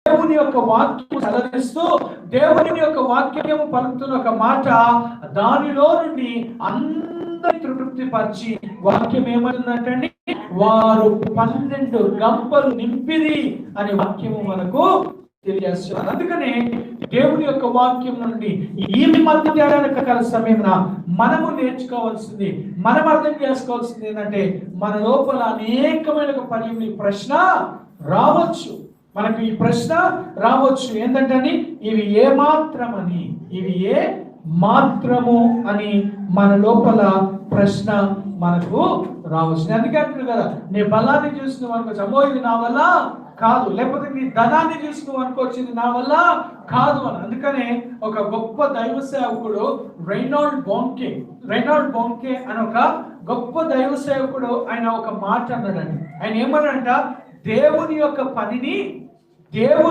దేవుని యొక్క వాక్యం చదివిస్తూ దేవుని యొక్క వాక్యము పలుకుతున్న ఒక మాట, దానిలో నుండి అందరి తృప్తి పరిచి వాక్యం ఏమంటుందంటండి, వారు 12 గంపలు నింపిది అనే వాక్యము మనకు తెలియజేస్తున్నారు. అందుకనే దేవుని యొక్క వాక్యం నుండి ఈ మధ్యాహ్న సమయంలో మనము నేర్చుకోవాల్సింది, మనం అర్థం చేసుకోవాల్సింది ఏంటంటే, మన లోపల అనేకమైన ప్రశ్న రావచ్చు. మనకు ఈ ప్రశ్న రావచ్చు ఏంటంటే, ఇవి ఏ మాత్రమని, ఇవి ఏ మాత్రము అని మన లోపల ప్రశ్న మనకు రావచ్చు. అందుకే అంటున్నారు కదా, నీ బలాన్ని చూసి నువ్వు అనుకోవచ్చు, అమ్మో ఇది నా వల్ల కాదు, లేకపోతే నీ ధనాన్ని చూసి నువ్వు అనుకోవచ్చు ఇది నా వల్ల కాదు అని. అందుకనే ఒక గొప్ప దైవ సేవకుడు రైనాల్డ్ బోంకే అని ఒక గొప్ప దైవ సేవకుడు, ఆయన ఒక మాట అన్నాడండి. ఆయన ఏమన్నాడంట, దేవుని యొక్క పనిని దేవుని